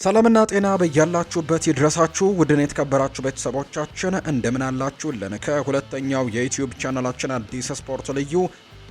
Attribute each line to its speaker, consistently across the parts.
Speaker 1: ሰላምና ጤና በያላችሁበት ይድረሳችሁ ውድን የተከበራችሁ ቤተሰቦቻችን እንደምን አላችሁልን? ከሁለተኛው የዩቲዩብ ቻናላችን አዲስ ስፖርት ልዩ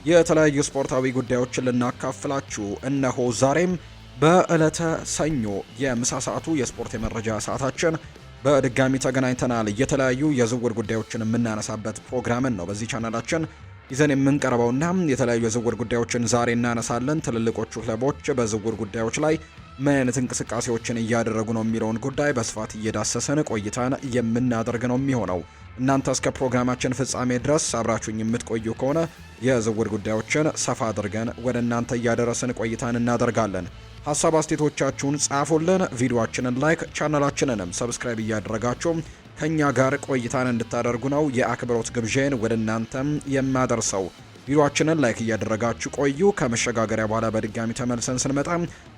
Speaker 1: የተለያዩ ስፖርታዊ ጉዳዮችን ልናካፍላችሁ እነሆ ዛሬም በዕለተ ሰኞ የምሳ ሰዓቱ የስፖርት የመረጃ ሰዓታችን በድጋሚ ተገናኝተናል። የተለያዩ የዝውውር ጉዳዮችን የምናነሳበት ፕሮግራምን ነው በዚህ ቻናላችን ይዘን የምንቀርበውና የተለያዩ የዝውውር ጉዳዮችን ዛሬ እናነሳለን። ትልልቆቹ ክለቦች በዝውውር ጉዳዮች ላይ ምን አይነት እንቅስቃሴዎችን እያደረጉ ነው የሚለውን ጉዳይ በስፋት እየዳሰሰን ቆይታን የምናደርግ ነው የሚሆነው። እናንተ እስከ ፕሮግራማችን ፍጻሜ ድረስ አብራችሁኝ የምትቆዩ ከሆነ የዝውውር ጉዳዮችን ሰፋ አድርገን ወደ እናንተ እያደረስን ቆይታን እናደርጋለን። ሀሳብ አስተያየቶቻችሁን ጻፉልን። ቪዲዮአችንን ላይክ፣ ቻናላችንንም ሰብስክራይብ እያደረጋችሁ ከኛ ጋር ቆይታን እንድታደርጉ ነው የአክብሮት ግብዣን ወደ እናንተም የማደርሰው። ቪዲዮአችንን ላይክ እያደረጋችሁ ቆዩ። ከመሸጋገሪያ በኋላ በድጋሚ ተመልሰን ስንመጣ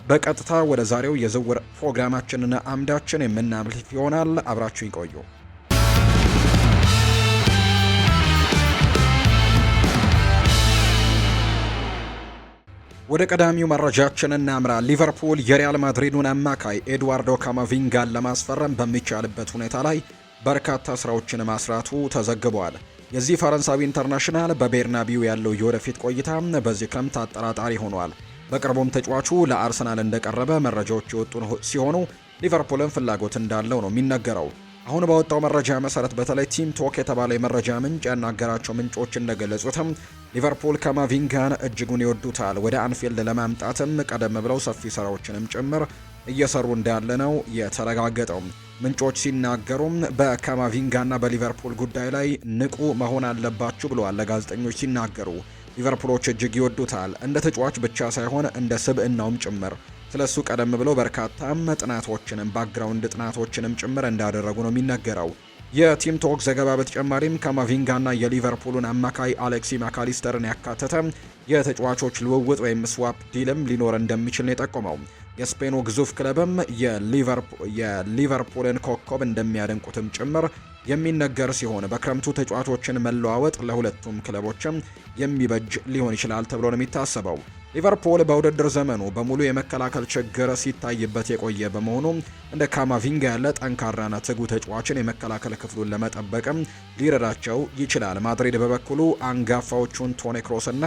Speaker 1: በቀጥታ ወደ ዛሬው የዝውውር ፕሮግራማችንና አምዳችን የምናምልፍ ይሆናል። አብራችሁ ይቆዩ። ወደ ቀዳሚው መረጃችን እናምራ። ሊቨርፑል የሪያል ማድሪዱን አማካይ ኤድዋርዶ ካማቪንጋን ለማስፈረም በሚቻልበት ሁኔታ ላይ በርካታ ስራዎችን ማስራቱ ተዘግቧል። የዚህ ፈረንሳዊ ኢንተርናሽናል በቤርናቢው ያለው የወደፊት ቆይታ በዚህ ክረምት አጠራጣሪ ሆኗል። በቅርቡም ተጫዋቹ ለአርሰናል እንደቀረበ መረጃዎች የወጡ ሲሆኑ ሊቨርፑልን ፍላጎት እንዳለው ነው የሚነገረው። አሁን በወጣው መረጃ መሰረት በተለይ ቲም ቶክ የተባለው የመረጃ ምንጭ ያናገራቸው ምንጮች እንደገለጹትም ሊቨርፑል ካማቪንጋን እጅጉን ይወዱታል። ወደ አንፊልድ ለማምጣትም ቀደም ብለው ሰፊ ስራዎችንም ጭምር እየሰሩ እንዳለ ነው የተረጋገጠው። ምንጮች ሲናገሩም በካማቪንጋና በሊቨርፑል ጉዳይ ላይ ንቁ መሆን አለባችሁ ብለዋል ለጋዜጠኞች ሲናገሩ። ሊቨርፑሎች እጅግ ይወዱታል፣ እንደ ተጫዋች ብቻ ሳይሆን እንደ ስብዕናውም ጭምር። ስለሱ ቀደም ብለው በርካታም ጥናቶችንም ባክግራውንድ ጥናቶችንም ጭምር እንዳደረጉ ነው የሚነገረው። የቲም ቶክ ዘገባ በተጨማሪም ካማቪንጋና የሊቨርፑሉን አማካይ አሌክሲ ማካሊስተርን ያካተተ የተጫዋቾች ልውውጥ ወይም ስዋፕ ዲልም ሊኖር እንደሚችል ነው የጠቆመው። የስፔኑ ግዙፍ ክለብም የሊቨርፑልን ኮከብ እንደሚያደንቁትም ጭምር የሚነገር ሲሆን በክረምቱ ተጫዋቾችን መለዋወጥ ለሁለቱም ክለቦችም የሚበጅ ሊሆን ይችላል ተብሎ ነው የሚታሰበው። ሊቨርፑል በውድድር ዘመኑ በሙሉ የመከላከል ችግር ሲታይበት የቆየ በመሆኑ እንደ ካማቪንጋ ያለ ጠንካራና ትጉ ተጫዋችን የመከላከል ክፍሉን ለመጠበቅም ሊረዳቸው ይችላል። ማድሪድ በበኩሉ አንጋፋዎቹን ቶኒ ክሮስና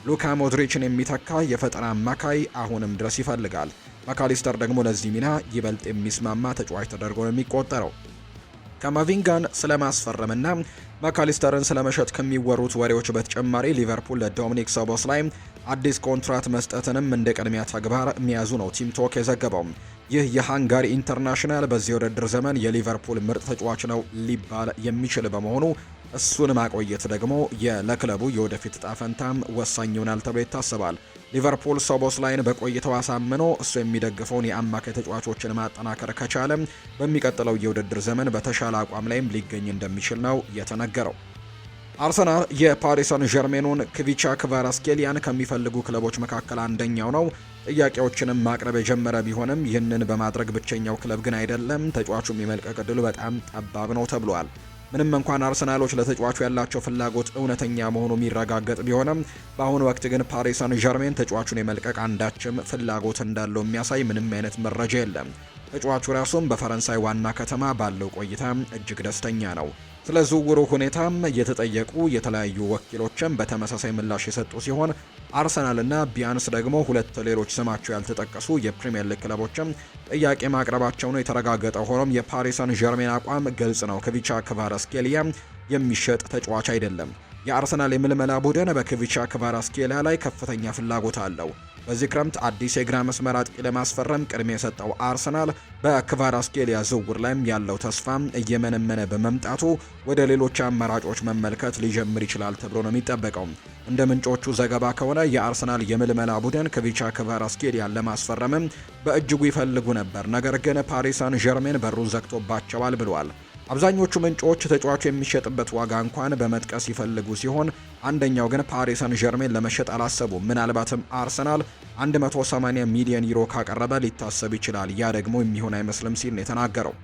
Speaker 1: ሉካ ሞድሪችን የሚተካ የፈጠራ አማካይ አሁንም ድረስ ይፈልጋል። ማካሊስተር ደግሞ ለዚህ ሚና ይበልጥ የሚስማማ ተጫዋች ተደርጎ ነው የሚቆጠረው። ካማቪንጋን ስለማስፈረምና ማካሊስተርን ስለመሸጥ ከሚወሩት ወሬዎች በተጨማሪ ሊቨርፑል ለዶሚኒክ ሶቦስላይ አዲስ ኮንትራት መስጠትንም እንደ ቅድሚያ ተግባር የሚያዙ ነው ቲም ቶክ የዘገበው። ይህ የሃንጋሪ ኢንተርናሽናል በዚህ ውድድር ዘመን የሊቨርፑል ምርጥ ተጫዋች ነው ሊባል የሚችል በመሆኑ እሱን ማቆየት ደግሞ ለክለቡ የወደፊት ዕጣ ፈንታም ወሳኝ ይሆናል ተብሎ ይታሰባል። ሊቨርፑል ሶቦስላይን በቆይታው አሳምኖ እሱ የሚደግፈውን የአማካይ ተጫዋቾችን ማጠናከር ከቻለ በሚቀጥለው የውድድር ዘመን በተሻለ አቋም ላይም ሊገኝ እንደሚችል ነው የተነገረው። አርሰናል የፓሪስ ሰን ዠርሜኑን ክቪቻ ክቫራትስኬሊያን ከሚፈልጉ ክለቦች መካከል አንደኛው ነው። ጥያቄዎችንም ማቅረብ የጀመረ ቢሆንም ይህንን በማድረግ ብቸኛው ክለብ ግን አይደለም። ተጫዋቹም የመልቀቅ ዕድሉ በጣም ጠባብ ነው ተብሏል። ምንም እንኳን አርሰናሎች ለተጫዋቹ ያላቸው ፍላጎት እውነተኛ መሆኑ የሚረጋገጥ ቢሆንም በአሁኑ ወቅት ግን ፓሪስ ሰን ዠርሜን ተጫዋቹን የመልቀቅ አንዳችም ፍላጎት እንዳለው የሚያሳይ ምንም አይነት መረጃ የለም። ተጫዋቹ ራሱም በፈረንሳይ ዋና ከተማ ባለው ቆይታ እጅግ ደስተኛ ነው። ስለ ዝውውሩ ሁኔታም የተጠየቁ የተለያዩ ወኪሎችም በተመሳሳይ ምላሽ የሰጡ ሲሆን አርሰናልና ቢያንስ ደግሞ ሁለት ሌሎች ስማቸው ያልተጠቀሱ የፕሪሚየር ሊግ ክለቦችም ጥያቄ ማቅረባቸው ነው የተረጋገጠው። ሆኖም የፓሪስ ሰን ዠርሜን አቋም ግልጽ ነው። ክቪቻ ክቫራትስኬሊያ የሚሸጥ ተጫዋች አይደለም። የአርሰናል የምልመላ ቡድን በክቪቻ ክቫራትስኬሊያ ላይ ከፍተኛ ፍላጎት አለው። በዚህ ክረምት አዲስ የግራ መስመር አጥቂ ለማስፈረም ቅድሚያ የሰጠው አርሰናል በክቫራትስኬሊያ ዝውውር ላይም ያለው ተስፋ እየመነመነ በመምጣቱ ወደ ሌሎች አማራጮች መመልከት ሊጀምር ይችላል ተብሎ ነው የሚጠበቀው። እንደ ምንጮቹ ዘገባ ከሆነ የአርሰናል የምልመላ ቡድን ክቪቻ ክቫራትስኬሊያን ለማስፈረምም በእጅጉ ይፈልጉ ነበር፣ ነገር ግን ፓሪስ ሰን ዠርሜን በሩን ዘግቶባቸዋል ብለዋል። አብዛኞቹ ምንጮች ተጫዋቹ የሚሸጥበት ዋጋ እንኳን በመጥቀስ ይፈልጉ ሲሆን አንደኛው ግን ፓሪስ ሰን ዠርሜን ለመሸጥ አላሰቡም። ምናልባትም አርሰናል 180 ሚሊዮን ዩሮ ካቀረበ ሊታሰብ ይችላል። ያ ደግሞ የሚሆን አይመስልም ሲል ነው የተናገረው።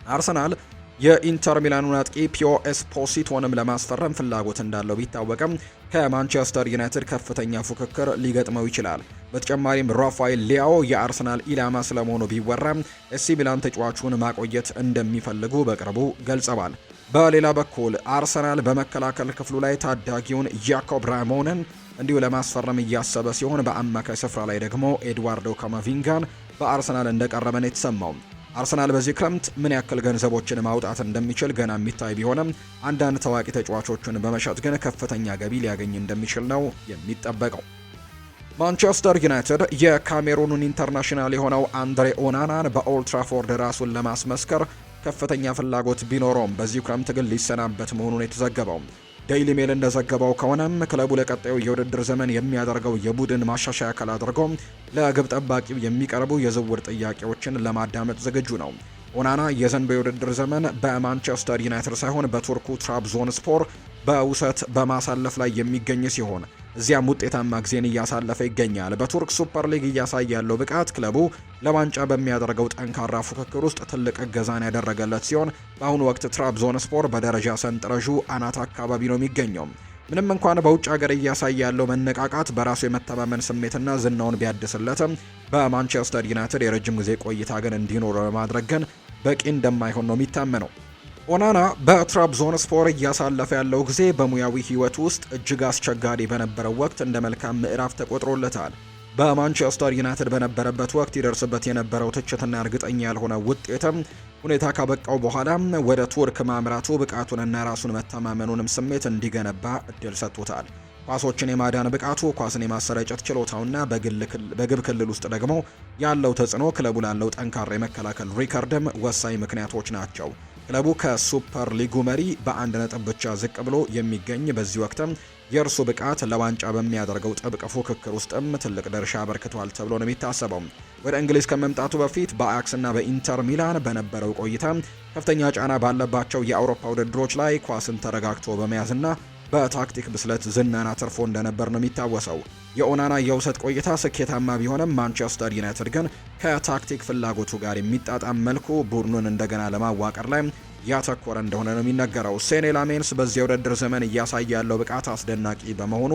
Speaker 1: አርሰናል የኢንተር ሚላኑን አጥቂ ፒዮ ኤስፖሲቶንም ለማስፈረም ፍላጎት እንዳለው ቢታወቅም ከማንቸስተር ዩናይትድ ከፍተኛ ፉክክር ሊገጥመው ይችላል። በተጨማሪም ራፋኤል ሊያኦ የአርሰናል ኢላማ ስለመሆኑ ቢወራም ኤሲ ሚላን ተጫዋቹን ማቆየት እንደሚፈልጉ በቅርቡ ገልጸዋል። በሌላ በኩል አርሰናል በመከላከል ክፍሉ ላይ ታዳጊውን ያኮብ ራሞንን እንዲሁ ለማስፈረም እያሰበ ሲሆን በአማካይ ስፍራ ላይ ደግሞ ኤድዋርዶ ካማቪንጋን በአርሰናል እንደቀረበ ነው የተሰማው። አርሰናል በዚህ ክረምት ምን ያክል ገንዘቦችን ማውጣት እንደሚችል ገና የሚታይ ቢሆንም አንዳንድ ታዋቂ ተጫዋቾችን በመሸጥ ግን ከፍተኛ ገቢ ሊያገኝ እንደሚችል ነው የሚጠበቀው። ማንቸስተር ዩናይትድ የካሜሩኑን ኢንተርናሽናል የሆነው አንድሬ ኦናናን በኦልድ ትራፎርድ ራሱን ለማስመስከር ከፍተኛ ፍላጎት ቢኖረውም በዚህ ክረምት ግን ሊሰናበት መሆኑን የተዘገበው። ዴይሊ ሜል እንደዘገበው ከሆነም ክለቡ ለቀጣዩ የውድድር ዘመን የሚያደርገው የቡድን ማሻሻያ አካል አድርጎ ለግብ ጠባቂው የሚቀርቡ የዝውውር ጥያቄዎችን ለማዳመጥ ዝግጁ ነው። ኦናና የዘንድሮው የውድድር ዘመን በማንቸስተር ዩናይትድ ሳይሆን በቱርኩ ትራብዞንስፖር በውሰት በማሳለፍ ላይ የሚገኝ ሲሆን እዚያም ውጤታማ ጊዜን እያሳለፈ ይገኛል። በቱርክ ሱፐር ሊግ እያሳየ ያለው ብቃት ክለቡ ለዋንጫ በሚያደርገው ጠንካራ ፉክክር ውስጥ ትልቅ እገዛን ያደረገለት ሲሆን በአሁኑ ወቅት ትራብዞንስፖር በደረጃ ሰንጠረዡ አናት አካባቢ ነው የሚገኘው። ምንም እንኳን በውጭ ሀገር እያሳየ ያለው መነቃቃት በራሱ የመተማመን ስሜትና ዝናውን ቢያድስለትም በማንቸስተር ዩናይትድ የረጅም ጊዜ ቆይታ ግን እንዲኖር ለማድረግ ግን በቂ እንደማይሆን ነው የሚታመነው። ኦናና በትራብዞንስፖር እያሳለፈ ያለው ጊዜ በሙያዊ ሕይወት ውስጥ እጅግ አስቸጋሪ በነበረው ወቅት እንደ መልካም ምዕራፍ ተቆጥሮለታል። በማንቸስተር ዩናይትድ በነበረበት ወቅት ይደርስበት የነበረው ትችትና እርግጠኛ ያልሆነ ውጤትም ሁኔታ ካበቃው በኋላ ወደ ቱርክ ማምራቱ ብቃቱንና ራሱን መተማመኑንም ስሜት እንዲገነባ እድል ሰጥቶታል። ኳሶችን የማዳን ብቃቱ፣ ኳስን የማሰራጨት ችሎታውና በግብ ክልል ውስጥ ደግሞ ያለው ተጽዕኖ ክለቡ ላለው ጠንካራ የመከላከል ሪከርድም ወሳኝ ምክንያቶች ናቸው። ክለቡ ከሱፐር ሊጉ መሪ በአንድ ነጥብ ብቻ ዝቅ ብሎ የሚገኝ በዚህ ወቅትም የእርሱ ብቃት ለዋንጫ በሚያደርገው ጥብቅ ፉክክር ውስጥም ትልቅ ድርሻ አበርክቷል ተብሎ ነው የሚታሰበው። ወደ እንግሊዝ ከመምጣቱ በፊት በአያክስና በኢንተር ሚላን በነበረው ቆይታ ከፍተኛ ጫና ባለባቸው የአውሮፓ ውድድሮች ላይ ኳስን ተረጋግቶ በመያዝና በታክቲክ ብስለት ዝናን አትርፎ እንደነበር ነው የሚታወሰው። የኦናና የውሰት ቆይታ ስኬታማ ቢሆንም ማንቸስተር ዩናይትድ ግን ከታክቲክ ፍላጎቱ ጋር የሚጣጣም መልኩ ቡድኑን እንደገና ለማዋቀር ላይ ያተኮረ እንደሆነ ነው የሚነገረው። ሴኔ ላሜንስ በዚህ የውድድር ዘመን እያሳየ ያለው ብቃት አስደናቂ በመሆኑ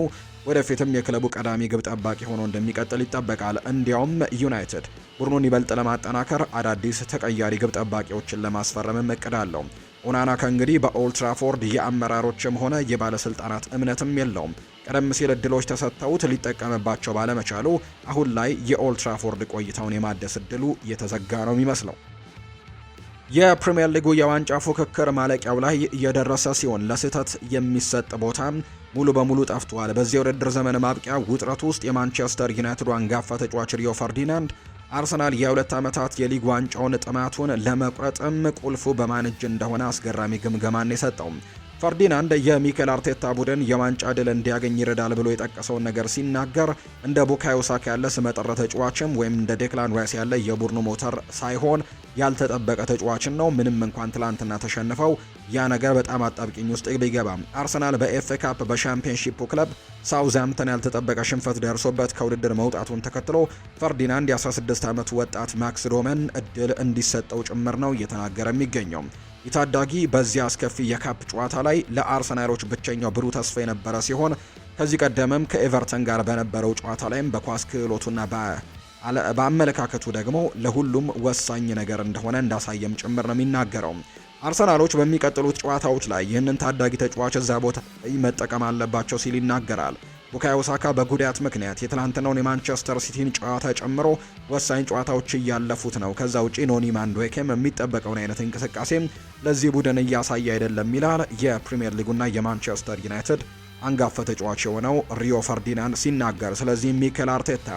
Speaker 1: ወደፊትም የክለቡ ቀዳሚ ግብ ጠባቂ ሆኖ እንደሚቀጥል ይጠበቃል። እንዲያውም ዩናይትድ ቡድኑን ይበልጥ ለማጠናከር አዳዲስ ተቀያሪ ግብ ጠባቂዎችን ለማስፈረምም እቅድ አለው። ኦናና ከእንግዲህ በኦልድ ትራፎርድ የአመራሮችም ሆነ የባለስልጣናት እምነትም የለውም። ቀደም ሲል እድሎች ተሰጥተውት ሊጠቀምባቸው ባለመቻሉ አሁን ላይ የኦልድ ትራፎርድ ቆይታውን የማደስ እድሉ የተዘጋ ነው የሚመስለው። የፕሪሚየር ሊጉ የዋንጫ ፉክክር ማለቂያው ላይ እየደረሰ ሲሆን ለስህተት የሚሰጥ ቦታ ሙሉ በሙሉ ጠፍቷል። በዚህ የውድድር ዘመን ማብቂያ ውጥረት ውስጥ የማንቸስተር ዩናይትድ አንጋፋ ተጫዋች ሪዮ ፈርዲናንድ አርሰናል የ2 ዓመታት የሊግ ዋንጫውን ጥማቱን ለመቁረጥም ቁልፉ በማን እጅ እንደሆነ አስገራሚ ግምገማን የሰጠው ፈርዲናንድ የሚኬል አርቴታ ቡድን የዋንጫ ድል እንዲያገኝ ይረዳል ብሎ የጠቀሰውን ነገር ሲናገር እንደ ቡካዮ ሳካ ያለ ስመጥር ተጫዋችም ወይም እንደ ዴክላን ራይስ ያለ የቡድኑ ሞተር ሳይሆን ያልተጠበቀ ተጫዋችን ነው። ምንም እንኳን ትላንትና ተሸንፈው ያ ነገር በጣም አጣብቂኝ ውስጥ ቢገባም አርሰናል በኤፍኤ ካፕ በሻምፒዮንሺፑ ክለብ ሳውዝሃምፕተን ያልተጠበቀ ሽንፈት ደርሶበት ከውድድር መውጣቱን ተከትሎ ፈርዲናንድ የ16 ዓመቱ ወጣት ማክስ ዶመን እድል እንዲሰጠው ጭምር ነው እየተናገረ የሚገኘው። የታዳጊ በዚያ አስከፊ የካፕ ጨዋታ ላይ ለአርሰናሎች ብቸኛው ብሩህ ተስፋ የነበረ ሲሆን ከዚህ ቀደምም ከኤቨርተን ጋር በነበረው ጨዋታ ላይም በኳስ ክህሎቱና በአመለካከቱ ደግሞ ለሁሉም ወሳኝ ነገር እንደሆነ እንዳሳየም ጭምር ነው የሚናገረው። አርሰናሎች በሚቀጥሉት ጨዋታዎች ላይ ይህንን ታዳጊ ተጫዋች እዛ ቦታ መጠቀም አለባቸው ሲል ይናገራል። ቡካዮ ሳካ በጉዳት ምክንያት የትላንትናውን የማንቸስተር ሲቲን ጨዋታ ጨምሮ ወሳኝ ጨዋታዎች እያለፉት ነው። ከዛ ውጪ ኖኒ ማንዱዌኬም የሚጠበቀውን አይነት እንቅስቃሴ ለዚህ ቡድን እያሳየ አይደለም ይላል የፕሪሚየር ሊጉና የማንቸስተር ዩናይትድ አንጋፋ ተጫዋች የሆነው ሪዮ ፈርዲናንድ ሲናገር። ስለዚህ ሚኬል አርቴታ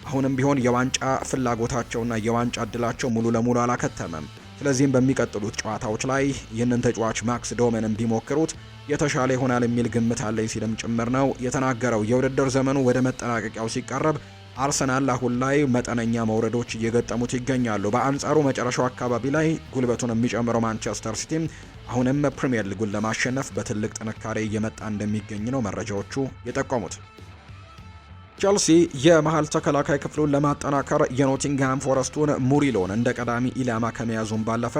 Speaker 1: አሁንም ቢሆን የዋንጫ ፍላጎታቸውና የዋንጫ እድላቸው ሙሉ ለሙሉ አላከተመም። ስለዚህም በሚቀጥሉት ጨዋታዎች ላይ ይህንን ተጫዋች ማክስ ዶመንን ቢሞክሩት የተሻለ ይሆናል የሚል ግምት አለኝ ሲልም ጭምር ነው የተናገረው። የውድድር ዘመኑ ወደ መጠናቀቂያው ሲቃረብ አርሰናል አሁን ላይ መጠነኛ መውረዶች እየገጠሙት ይገኛሉ። በአንጻሩ መጨረሻው አካባቢ ላይ ጉልበቱን የሚጨምረው ማንቸስተር ሲቲ አሁንም ፕሪሚየር ሊጉን ለማሸነፍ በትልቅ ጥንካሬ እየመጣ እንደሚገኝ ነው መረጃዎቹ የጠቆሙት። ቸልሲ የመሃል ተከላካይ ክፍሉን ለማጠናከር የኖቲንግሃም ፎረስቱን ሙሪሎን እንደ ቀዳሚ ኢላማ ከመያዙም ባለፈ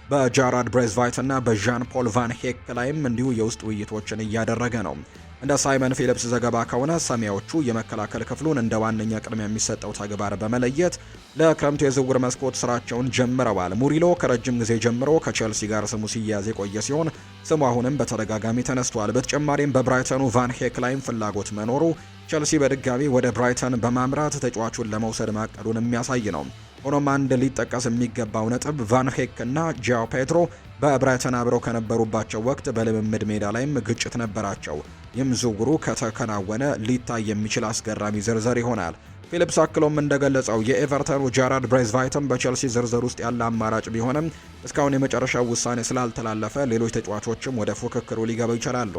Speaker 1: በጃራድ ብሬዝቫይት እና በዣን ፖል ቫን ሄክ ላይም እንዲሁ የውስጥ ውይይቶችን እያደረገ ነው። እንደ ሳይመን ፊሊፕስ ዘገባ ከሆነ ሰማያዎቹ የመከላከል ክፍሉን እንደ ዋነኛ ቅድሚያ የሚሰጠው ተግባር በመለየት ለክረምቱ የዝውውር መስኮት ስራቸውን ጀምረዋል። ሙሪሎ ከረጅም ጊዜ ጀምሮ ከቼልሲ ጋር ስሙ ሲያያዝ የቆየ ሲሆን ስሙ አሁንም በተደጋጋሚ ተነስቷል። በተጨማሪም በብራይተኑ ቫን ሄክ ላይም ፍላጎት መኖሩ ቼልሲ በድጋሚ ወደ ብራይተን በማምራት ተጫዋቹን ለመውሰድ ማቀዱን የሚያሳይ ነው። ሆኖም አንድ ሊጠቀስ የሚገባው ነጥብ ቫን ሄክ እና ጃኦ ፔድሮ በብራይተን አብረው ከነበሩባቸው ወቅት በልምምድ ሜዳ ላይም ግጭት ነበራቸው። ይህም ዝውውሩ ከተከናወነ ሊታይ የሚችል አስገራሚ ዝርዝር ይሆናል። ፊሊፕስ አክሎም እንደገለጸው የኤቨርተኑ ጃራድ ብሬዝቫይትም በቼልሲ ዝርዝር ውስጥ ያለ አማራጭ ቢሆንም እስካሁን የመጨረሻው ውሳኔ ስላልተላለፈ ሌሎች ተጫዋቾችም ወደ ፉክክሩ ሊገቡ ይችላሉ።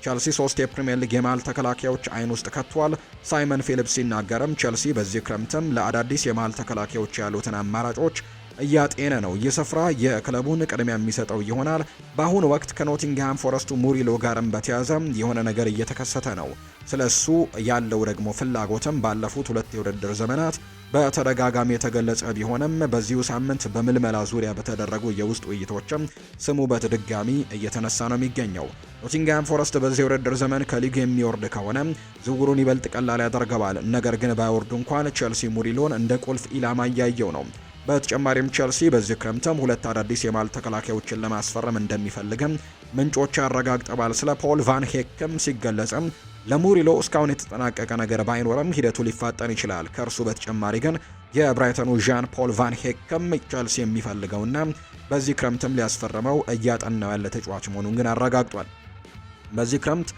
Speaker 1: ቼልሲ 3 የፕሪሚየር ሊግ የመሃል ተከላካዮች አይን ውስጥ ከቷል። ሳይመን ፊሊፕስ ሲናገርም ቼልሲ በዚህ ክረምትም ለአዳዲስ የመሃል ተከላካዮች ያሉትን አማራጮች እያጤነ ነው። ይህ ስፍራ የክለቡን ቅድሚያ የሚሰጠው ይሆናል። በአሁኑ ወቅት ከኖቲንግሃም ፎረስቱ ሙሪሎ ጋርም በተያያዘ የሆነ ነገር እየተከሰተ ነው። ስለሱ ያለው ደግሞ ፍላጎትም ባለፉት 2 የውድድር ዘመናት በተደጋጋሚ የተገለጸ ቢሆንም በዚሁ ሳምንት በምልመላ ዙሪያ በተደረጉ የውስጥ ውይይቶችም ስሙ በድጋሚ እየተነሳ ነው የሚገኘው። ኖቲንግሃም ፎረስት በዚህ የውድድር ዘመን ከሊግ የሚወርድ ከሆነ ዝውውሩን ይበልጥ ቀላል ያደርገዋል። ነገር ግን ባይወርዱ እንኳን ቼልሲ ሙሪሎን እንደ ቁልፍ ኢላማ እያየው ነው። በተጨማሪም ቼልሲ በዚህ ክረምትም 2 አዳዲስ የማል ተከላካዮችን ለማስፈረም እንደሚፈልግም ምንጮች አረጋግጠዋል። ስለ ፖል ቫን ሄክም ሲገለጽም ለሙሪሎ እስካሁን የተጠናቀቀ ነገር ባይኖርም ሂደቱ ሊፋጠን ይችላል። ከእርሱ በተጨማሪ ግን የብራይተኑ ዣን ፖል ቫን ሄክም ቼልሲ የሚፈልገውና በዚህ ክረምትም ሊያስፈርመው እያጠናው ያለ ተጫዋች መሆኑን ግን አረጋግጧል። በዚህ ክረምት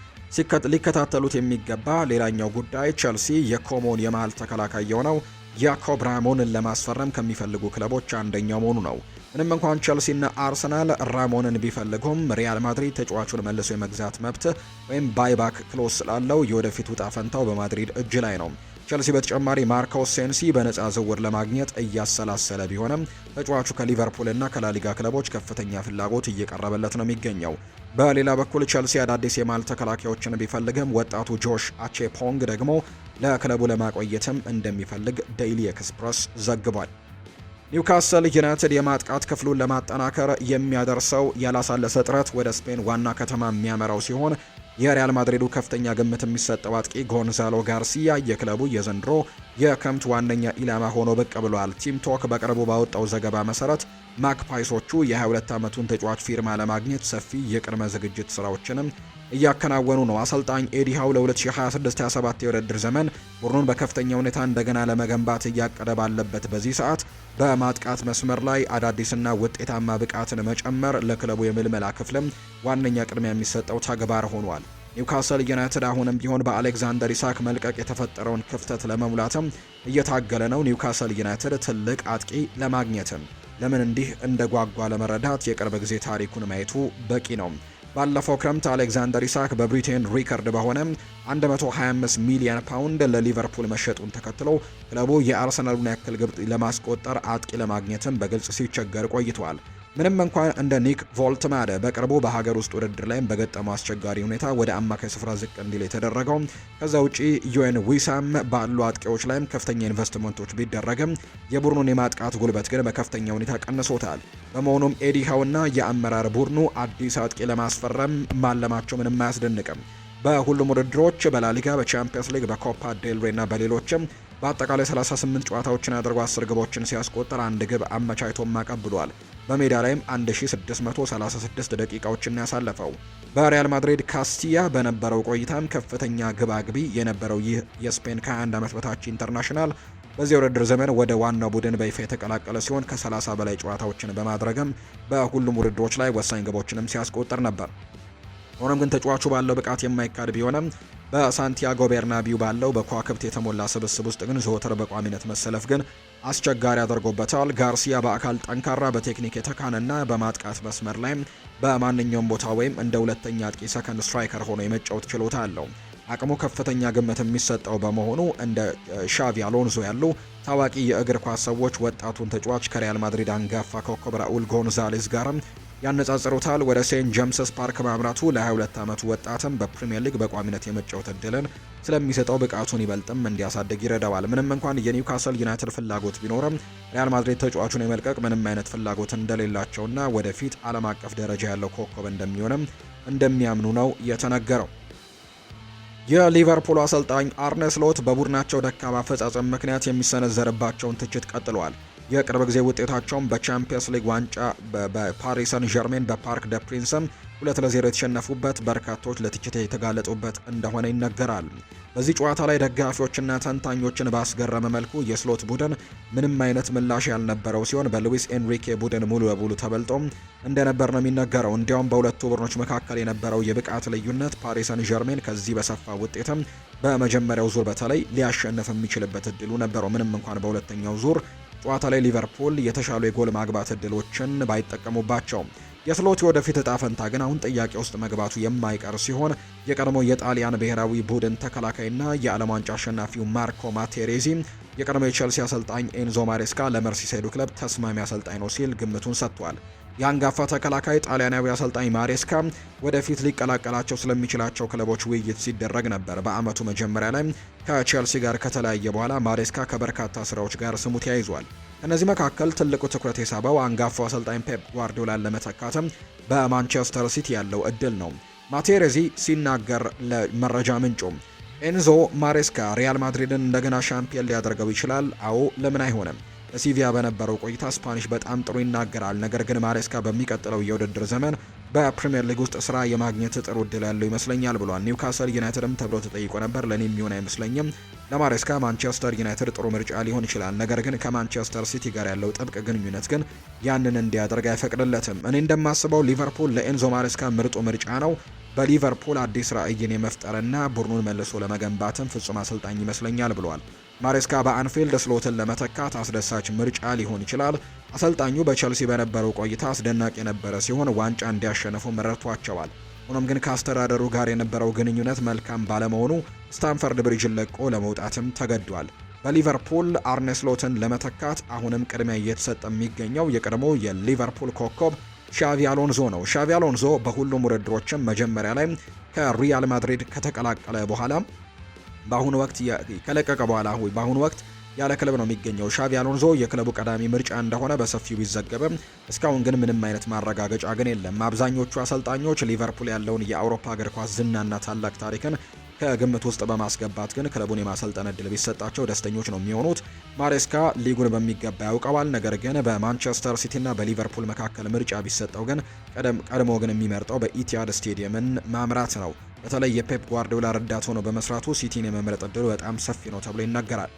Speaker 1: ሊከታተሉት የሚገባ ሌላኛው ጉዳይ ቼልሲ የኮሞን የመሃል ተከላካይ የሆነው ያኮብ ራሞንን ለማስፈረም ከሚፈልጉ ክለቦች አንደኛው መሆኑ ነው። ምንም እንኳን ቼልሲና አርሰናል ራሞንን ቢፈልጉም ሪያል ማድሪድ ተጫዋቹን መልሶ የመግዛት መብት ወይም ባይባክ ክሎዝ ስላለው የወደፊት ውጣ ፈንታው በማድሪድ እጅ ላይ ነው። ቼልሲ በተጨማሪ ማርኮስ ሴንሲ በነፃ ዝውውር ለማግኘት እያሰላሰለ ቢሆንም ተጫዋቹ ከሊቨርፑልና ከላሊጋ ክለቦች ከፍተኛ ፍላጎት እየቀረበለት ነው የሚገኘው። በሌላ በኩል ቼልሲ አዳዲስ የማል ተከላካዮችን ቢፈልግም ወጣቱ ጆሽ አቼፖንግ ደግሞ ለክለቡ ለማቆየትም እንደሚፈልግ ዴይሊ ኤክስፕረስ ዘግቧል። ኒውካስል ዩናይትድ የማጥቃት ክፍሉን ለማጠናከር የሚያደርሰው ያላሳለሰ ጥረት ወደ ስፔን ዋና ከተማ የሚያመራው ሲሆን የሪያል ማድሪዱ ከፍተኛ ግምት የሚሰጠው አጥቂ ጎንዛሎ ጋርሲያ የክለቡ የዘንድሮ የክረምት ዋነኛ ኢላማ ሆኖ ብቅ ብሏል። ቲም ቶክ በቅርቡ ባወጣው ዘገባ መሰረት ማክፓይሶቹ የ22 ዓመቱን ተጫዋች ፊርማ ለማግኘት ሰፊ የቅድመ ዝግጅት ስራዎችንም እያከናወኑ ነው። አሰልጣኝ ኤዲ ሃው ለ2026-27 የውድድር ዘመን ቡድኑን በከፍተኛ ሁኔታ እንደገና ለመገንባት እያቀደ ባለበት በዚህ ሰዓት በማጥቃት መስመር ላይ አዳዲስና ውጤታማ ብቃትን መጨመር ለክለቡ የምልመላ ክፍልም ዋነኛ ቅድሚያ የሚሰጠው ተግባር ሆኗል። ኒውካስል ዩናይትድ አሁንም ቢሆን በአሌክዛንደር ኢሳክ መልቀቅ የተፈጠረውን ክፍተት ለመሙላትም እየታገለ ነው። ኒውካስል ዩናይትድ ትልቅ አጥቂ ለማግኘትም ለምን እንዲህ እንደጓጓ ለመረዳት የቅርብ ጊዜ ታሪኩን ማየቱ በቂ ነው። ባለፈው ክረምት አሌክዛንደር ኢሳክ በብሪቴን ሪከርድ በሆነ 125 ሚሊዮን ፓውንድ ለሊቨርፑል መሸጡን ተከትሎ ክለቡ የአርሰናሉን ያክል ግብ ለማስቆጠር አጥቂ ለማግኘትም በግልጽ ሲቸገር ቆይቷል። ምንም እንኳን እንደ ኒክ ቮልትማደ በቅርቡ በሀገር ውስጥ ውድድር ላይም በገጠመው አስቸጋሪ ሁኔታ ወደ አማካይ ስፍራ ዝቅ እንዲል የተደረገው፣ ከዛ ውጪ ዩኤን ዊሳም ባሉ አጥቂዎች ላይም ከፍተኛ ኢንቨስትመንቶች ቢደረግም የቡድኑን የማጥቃት ጉልበት ግን በከፍተኛ ሁኔታ ቀንሶታል። በመሆኑም ኤዲ ሃውና የአመራር ቡድኑ አዲስ አጥቂ ለማስፈረም ማለማቸው ምንም አያስደንቅም። በሁሉም ውድድሮች በላሊጋ፣ በቻምፒየንስ ሊግ፣ በኮፓ ዴል ሬ እና በሌሎችም በአጠቃላይ 38 ጨዋታዎችን አድርጎ 10 ግቦችን ሲያስቆጥር አንድ ግብ አመቻችቶም አቀብሏል። በሜዳ ላይም 1636 ደቂቃዎችን ያሳለፈው። በሪያል ማድሪድ ካስቲያ በነበረው ቆይታም ከፍተኛ ግብ አግቢ የነበረው ይህ የስፔን ከ21 ዓመት በታች ኢንተርናሽናል በዚህ ውድድር ዘመን ወደ ዋናው ቡድን በይፋ የተቀላቀለ ሲሆን ከ30 በላይ ጨዋታዎችን በማድረግም በሁሉም ውድድሮች ላይ ወሳኝ ግቦችንም ሲያስቆጥር ነበር። ሆኖም ግን ተጫዋቹ ባለው ብቃት የማይካድ ቢሆንም በሳንቲያጎ ቤርናቢው ባለው በከዋክብት የተሞላ ስብስብ ውስጥ ግን ዘወትር በቋሚነት መሰለፍ ግን አስቸጋሪ አድርጎበታል። ጋርሲያ በአካል ጠንካራ፣ በቴክኒክ የተካነና በማጥቃት መስመር ላይ በማንኛውም ቦታ ወይም እንደ ሁለተኛ አጥቂ ሰከንድ ስትራይከር ሆኖ የመጫወት ችሎታ አለው። አቅሙ ከፍተኛ ግምት የሚሰጠው በመሆኑ እንደ ሻቪ አሎንዞ ያሉ ታዋቂ የእግር ኳስ ሰዎች ወጣቱን ተጫዋች ከሪያል ማድሪድ አንጋፋ ኮከብ ራኡል ጎንዛሌዝ ጋርም ያነጻጽሩታል። ወደ ሴንት ጄምስስ ፓርክ ማምራቱ ለ22 ዓመቱ ወጣትም በፕሪሚየር ሊግ በቋሚነት የመጫወት እድልን ስለሚሰጠው ብቃቱን ይበልጥም እንዲያሳድግ ይረዳዋል። ምንም እንኳን የኒውካስል ዩናይትድ ፍላጎት ቢኖርም ሪያል ማድሪድ ተጫዋቹን የመልቀቅ ምንም አይነት ፍላጎት እንደሌላቸውና ወደፊት ዓለም አቀፍ ደረጃ ያለው ኮከብ እንደሚሆንም እንደሚያምኑ ነው የተነገረው። የሊቨርፑል አሰልጣኝ አርነ ስሎት በቡድናቸው ደካማ አፈጻጸም ምክንያት የሚሰነዘርባቸውን ትችት ቀጥለዋል። የቅርብ ጊዜ ውጤታቸውም በቻምፒየንስ ሊግ ዋንጫ በፓሪስ ሰን ዠርሜን በፓርክ ደ ፕሪንስም 2-0 የተሸነፉበት በርካቶች ለትችት የተጋለጡበት እንደሆነ ይነገራል። በዚህ ጨዋታ ላይ ደጋፊዎችና ተንታኞችን ባስገረመ መልኩ የስሎት ቡድን ምንም አይነት ምላሽ ያልነበረው ሲሆን በሉዊስ ኤንሪኬ ቡድን ሙሉ በሙሉ ተበልጦም እንደነበር ነው የሚነገረው። እንዲያውም በሁለቱ ቡድኖች መካከል የነበረው የብቃት ልዩነት ፓሪስ ሰን ዠርሜን ከዚህ በሰፋ ውጤትም በመጀመሪያው ዙር በተለይ ሊያሸንፍ የሚችልበት እድሉ ነበረው። ምንም እንኳን በሁለተኛው ዙር ጨዋታ ላይ ሊቨርፑል የተሻሉ የጎል ማግባት እድሎችን ባይጠቀሙባቸውም የስሎት ወደፊት እጣ ፈንታ ግን አሁን ጥያቄ ውስጥ መግባቱ የማይቀር ሲሆን የቀድሞ የጣሊያን ብሔራዊ ቡድን ተከላካይና የዓለም ዋንጫ አሸናፊው ማርኮ ማቴሬዚ የቀድሞ የቼልሲ አሰልጣኝ ኤንዞ ማሬስካ ለመርሲሳይዱ ክለብ ተስማሚ አሰልጣኝ ነው ሲል ግምቱን ሰጥቷል። የአንጋፋ ተከላካይ ጣሊያናዊ አሰልጣኝ ማሬስካ ወደፊት ሊቀላቀላቸው ስለሚችላቸው ክለቦች ውይይት ሲደረግ ነበር። በአመቱ መጀመሪያ ላይ ከቼልሲ ጋር ከተለያየ በኋላ ማሬስካ ከበርካታ ስራዎች ጋር ስሙ ተያይዟል። ከነዚህ መካከል ትልቁ ትኩረት የሳበው አንጋፋው አሰልጣኝ ፔፕ ጓርዲዮላን ለመተካትም በማንቸስተር ሲቲ ያለው እድል ነው። ማቴሬዚ ሲናገር ለመረጃ ምንጩ ኤንዞ ማሬስካ ሪያል ማድሪድን እንደገና ሻምፒየን ሊያደርገው ይችላል። አዎ ለምን አይሆንም? በሲቪያ በነበረው ቆይታ ስፓኒሽ በጣም ጥሩ ይናገራል። ነገር ግን ማሬስካ በሚቀጥለው የውድድር ዘመን በፕሪሚየር ሊግ ውስጥ ስራ የማግኘት ጥሩ እድል ያለው ይመስለኛል ብሏል። ኒውካስል ዩናይትድም ተብሎ ተጠይቆ ነበር። ለኔ የሚሆን አይመስለኝም። ለማሬስካ ማንቸስተር ዩናይትድ ጥሩ ምርጫ ሊሆን ይችላል። ነገር ግን ከማንቸስተር ሲቲ ጋር ያለው ጥብቅ ግንኙነት ግን ያንን እንዲያደርግ አይፈቅድለትም። እኔ እንደማስበው ሊቨርፑል ለኤንዞ ማሬስካ ምርጡ ምርጫ ነው። በሊቨርፑል አዲስ ራዕይን የመፍጠርና ቡድኑን መልሶ ለመገንባትም ፍጹም አሰልጣኝ ይመስለኛል ብሏል። ማሬስካ በአንፊልድ ስሎትን ለመተካት አስደሳች ምርጫ ሊሆን ይችላል። አሰልጣኙ በቸልሲ በነበረው ቆይታ አስደናቂ የነበረ ሲሆን ዋንጫ እንዲያሸንፉ ረድቷቸዋል። ሆኖም ግን ከአስተዳደሩ ጋር የነበረው ግንኙነት መልካም ባለመሆኑ ስታንፈርድ ብሪጅን ለቆ ለመውጣትም ተገዷል። በሊቨርፑል አርነ ስሎትን ለመተካት አሁንም ቅድሚያ እየተሰጠ የሚገኘው የቀድሞ የሊቨርፑል ኮከብ ሻቪ አሎንዞ ነው። ሻቪ አሎንዞ በሁሉም ውድድሮችም መጀመሪያ ላይ ከሪያል ማድሪድ ከተቀላቀለ በኋላ በአሁኑ ወቅት ያለ ክለብ ነው የሚገኘው። ሻቪ አሎንዞ የክለቡ ቀዳሚ ምርጫ እንደሆነ በሰፊው ቢዘገብም እስካሁን ግን ምንም አይነት ማረጋገጫ ግን የለም። አብዛኞቹ አሰልጣኞች ሊቨርፑል ያለውን የአውሮፓ እግር ኳስ ዝናና ታላቅ ታሪክን ከግምት ውስጥ በማስገባት ግን ክለቡን የማሰልጠን እድል ቢሰጣቸው ደስተኞች ነው የሚሆኑት። ማሬስካ ሊጉን በሚገባ ያውቀዋል። ነገር ግን በማንቸስተር ሲቲና በሊቨርፑል መካከል ምርጫ ቢሰጠው ግን ቀድሞ ግን የሚመርጠው በኢቲሃድ ስቴዲየምን ማምራት ነው። በተለይ የፔፕ ጓርዲዮላ ረዳት ሆኖ በመስራቱ ሲቲን የመምረጥ እድሉ በጣም ሰፊ ነው ተብሎ ይነገራል።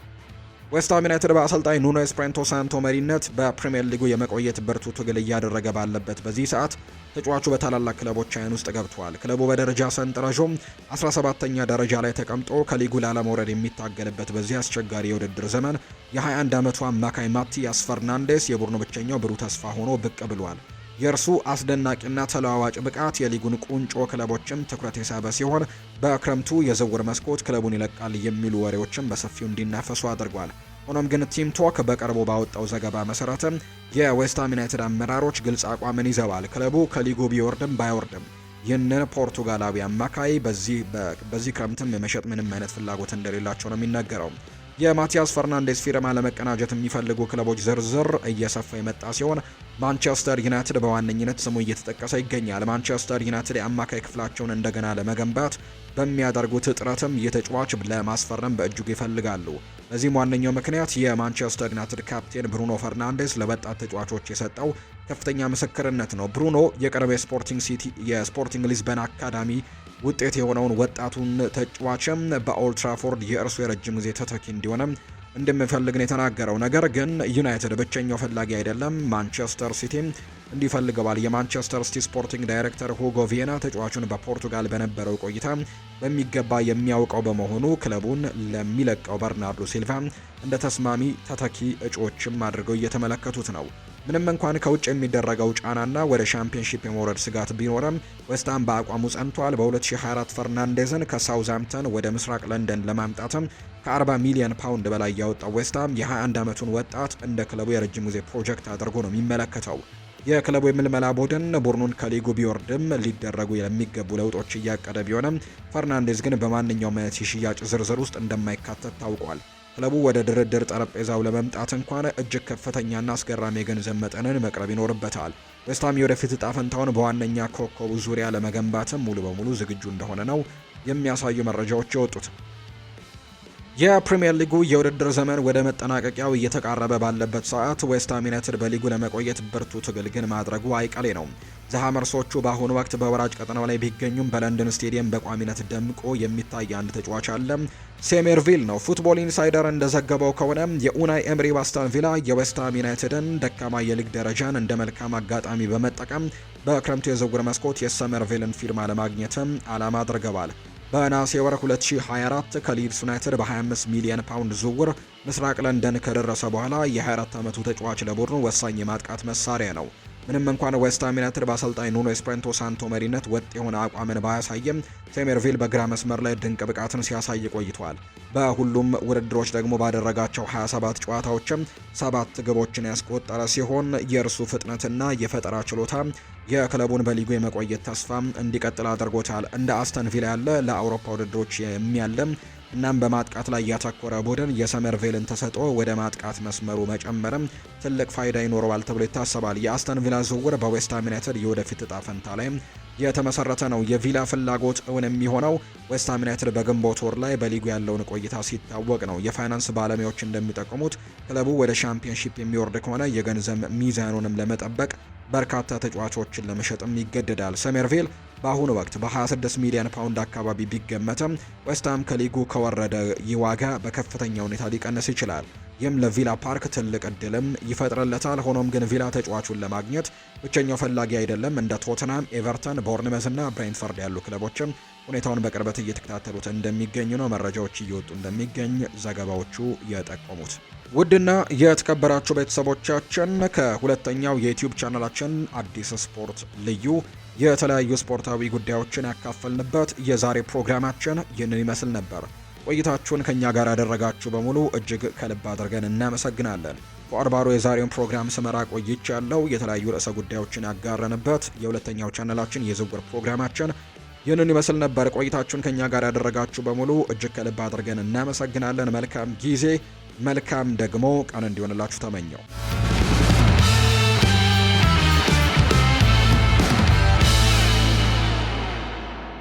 Speaker 1: ዌስትሃም ዩናይትድ በአሰልጣኝ ኑኖ ኤስፕሬንቶ ሳንቶ መሪነት በፕሪሚየር ሊጉ የመቆየት ብርቱ ትግል እያደረገ ባለበት በዚህ ሰዓት ተጫዋቹ በታላላቅ ክለቦች አይን ውስጥ ገብቷል። ክለቡ በደረጃ ሰንጠረዡም 17ኛ ደረጃ ላይ ተቀምጦ ከሊጉ ላለመውረድ የሚታገልበት በዚህ አስቸጋሪ የውድድር ዘመን የ21 ዓመቱ አማካይ ማቲያስ ፈርናንዴስ የቡድኑ ብቸኛው ብሩህ ተስፋ ሆኖ ብቅ ብሏል። የእርሱ አስደናቂና ተለዋዋጭ ብቃት የሊጉን ቁንጮ ክለቦችም ትኩረት የሳበ ሲሆን በክረምቱ የዝውውር መስኮት ክለቡን ይለቃል የሚሉ ወሬዎችም በሰፊው እንዲናፈሱ አድርጓል። ሆኖም ግን ቲም ቶክ በቅርቡ ባወጣው ዘገባ መሰረትም የዌስትሃም ዩናይትድ አመራሮች ግልጽ አቋምን ይዘዋል። ክለቡ ከሊጉ ቢወርድም ባይወርድም ይህንን ፖርቱጋላዊ አማካይ በዚህ ክረምትም የመሸጥ ምንም አይነት ፍላጎት እንደሌላቸው ነው የሚነገረው። የማቲያስ ፈርናንዴስ ፊርማ ለመቀናጀት የሚፈልጉ ክለቦች ዝርዝር እየሰፋ የመጣ ሲሆን ማንቸስተር ዩናይትድ በዋነኝነት ስሙ እየተጠቀሰ ይገኛል። ማንቸስተር ዩናይትድ የአማካይ ክፍላቸውን እንደገና ለመገንባት በሚያደርጉት ጥረትም የተጫዋች ለማስፈረም በእጅጉ ይፈልጋሉ። ለዚህም ዋነኛው ምክንያት የማንቸስተር ዩናይትድ ካፕቴን ብሩኖ ፈርናንዴስ ለወጣት ተጫዋቾች የሰጠው ከፍተኛ ምስክርነት ነው። ብሩኖ የቀረበ የስፖርቲንግ ሊዝበን አካዳሚ ውጤት የሆነውን ወጣቱን ተጫዋችም በኦልድ ትራፎርድ የእርሱ የረጅም ጊዜ ተተኪ እንዲሆንም እንደሚፈልግ ነው የተናገረው። ነገር ግን ዩናይትድ ብቸኛው ፈላጊ አይደለም፣ ማንቸስተር ሲቲም እንዲፈልገዋል። የማንቸስተር ሲቲ ስፖርቲንግ ዳይሬክተር ሁጎ ቪየና ተጫዋቹን በፖርቱጋል በነበረው ቆይታ በሚገባ የሚያውቀው በመሆኑ ክለቡን ለሚለቀው በርናርዶ ሲልቫ እንደ ተስማሚ ተተኪ እጩዎችም አድርገው እየተመለከቱት ነው። ምንም እንኳን ከውጭ የሚደረገው ጫናና ወደ ሻምፒዮንሺፕ የመውረድ ስጋት ቢኖርም ዌስትሃም በአቋሙ ጸንቷል። በ2024 ፈርናንዴዝን ከሳውዝሃምፕተን ወደ ምስራቅ ለንደን ለማምጣትም ከ40 ሚሊዮን ፓውንድ በላይ ያወጣው ዌስትሃም የ21 ዓመቱን ወጣት እንደ ክለቡ የረጅም ጊዜ ፕሮጀክት አድርጎ ነው የሚመለከተው። የክለቡ የምልመላ ቡድኑን ከሊጉ ቢወርድም ሊደረጉ የሚገቡ ለውጦች እያቀደ ቢሆንም ፈርናንዴዝ ግን በማንኛውም አይነት የሽያጭ ዝርዝር ውስጥ እንደማይካተት ታውቋል። ክለቡ ወደ ድርድር ጠረጴዛው ለመምጣት እንኳን እጅግ ከፍተኛና አስገራሚ የገንዘብ መጠንን መቅረብ ይኖርበታል። ዌስትሃም የወደፊት እጣ ፈንታውን በዋነኛ ኮከቡ ዙሪያ ለመገንባትም ሙሉ በሙሉ ዝግጁ እንደሆነ ነው የሚያሳዩ መረጃዎች የወጡት። የፕሪሚየር ሊጉ የውድድር ዘመን ወደ መጠናቀቂያው እየተቃረበ ባለበት ሰዓት ዌስትሃም ዩናይትድ በሊጉ ለመቆየት ብርቱ ትግል ግን ማድረጉ አይቀሬ ነው። ዘሃመርሶቹ በአሁኑ ወቅት በወራጅ ቀጠናው ላይ ቢገኙም በለንደን ስቴዲየም በቋሚነት ደምቆ የሚታይ አንድ ተጫዋች አለ። ሴሜርቪል ነው። ፉትቦል ኢንሳይደር እንደዘገበው ከሆነ የኡናይ ኤምሪ አስቶን ቪላ የዌስትሃም ዩናይትድን ደካማ የሊግ ደረጃን እንደ መልካም አጋጣሚ በመጠቀም በክረምቱ የዝውውር መስኮት የሴሜርቪልን ፊርማ ለማግኘትም ዓላማ አድርገዋል። በነሐሴ ወር 2024 ከሊድስ ዩናይትድ በ25 ሚሊዮን ፓውንድ ዝውውር ምስራቅ ለንደን ከደረሰ በኋላ የ24 ዓመቱ ተጫዋች ለቡድኑ ወሳኝ የማጥቃት መሳሪያ ነው። ምንም እንኳን ዌስትሃም ዩናይትድ በአሰልጣኝ ኑኖ ኤስፕሬንቶ ሳንቶ መሪነት ወጥ የሆነ አቋምን ባያሳይም ሴሜርቪል በግራ መስመር ላይ ድንቅ ብቃትን ሲያሳይ ቆይቷል። በሁሉም ውድድሮች ደግሞ ባደረጋቸው 27 ጨዋታዎችም 7 ግቦችን ያስቆጠረ ሲሆን የእርሱ ፍጥነትና የፈጠራ ችሎታ የክለቡን በሊጉ የመቆየት ተስፋ እንዲቀጥል አድርጎታል። እንደ አስተን ቪላ ያለ ለአውሮፓ ውድድሮች የሚያለም እናም በማጥቃት ላይ ያተኮረ ቡድን የሰመርቬልን ተሰጥኦ ወደ ማጥቃት መስመሩ መጨመርም ትልቅ ፋይዳ ይኖረዋል ተብሎ ይታሰባል። የአስተን ቪላ ዝውውር በዌስትሃም ዩናይትድ የወደፊት እጣ ፈንታ ላይ የተመሰረተ ነው። የቪላ ፍላጎት እውን የሚሆነው ዌስትሃም ዩናይትድ በግንቦት ወር ላይ በሊጉ ያለውን ቆይታ ሲታወቅ ነው። የፋይናንስ ባለሙያዎች እንደሚጠቁሙት ክለቡ ወደ ሻምፒዮንሺፕ የሚወርድ ከሆነ የገንዘብ ሚዛኑንም ለመጠበቅ በርካታ ተጫዋቾችን ለመሸጥም ይገደዳል። ሰሜርቬል በአሁኑ ወቅት በ26 ሚሊዮን ፓውንድ አካባቢ ቢገመትም ዌስትሃም ከሊጉ ከወረደ ይህ ዋጋ በከፍተኛ ሁኔታ ሊቀንስ ይችላል። ይህም ለቪላ ፓርክ ትልቅ እድልም ይፈጥርለታል። ሆኖም ግን ቪላ ተጫዋቹን ለማግኘት ብቸኛው ፈላጊ አይደለም። እንደ ቶትናም፣ ኤቨርተን፣ ቦርንመዝ እና ብሬንትፈርድ ያሉ ክለቦችም ሁኔታውን በቅርበት እየተከታተሉት እንደሚገኙ ነው መረጃዎች እየወጡ እንደሚገኝ ዘገባዎቹ የጠቆሙት። ውድና የተከበራችሁ ቤተሰቦቻችን ከሁለተኛው የዩቲዩብ ቻናላችን አዲስ ስፖርት ልዩ የተለያዩ ስፖርታዊ ጉዳዮችን ያካፈልንበት የዛሬ ፕሮግራማችን ይህንን ይመስል ነበር። ቆይታችሁን ከኛ ጋር ያደረጋችሁ በሙሉ እጅግ ከልብ አድርገን እናመሰግናለን። ፎአርባሮ የዛሬውን ፕሮግራም ስመራ ቆይቻለሁ። የተለያዩ ርዕሰ ጉዳዮችን ያጋረንበት የሁለተኛው ቻናላችን የዝውውር ፕሮግራማችን ይህንን ይመስል ነበር። ቆይታችሁን ከኛ ጋር ያደረጋችሁ በሙሉ እጅግ ከልብ አድርገን እናመሰግናለን። መልካም ጊዜ፣ መልካም ደግሞ ቀን እንዲሆንላችሁ ተመኘው።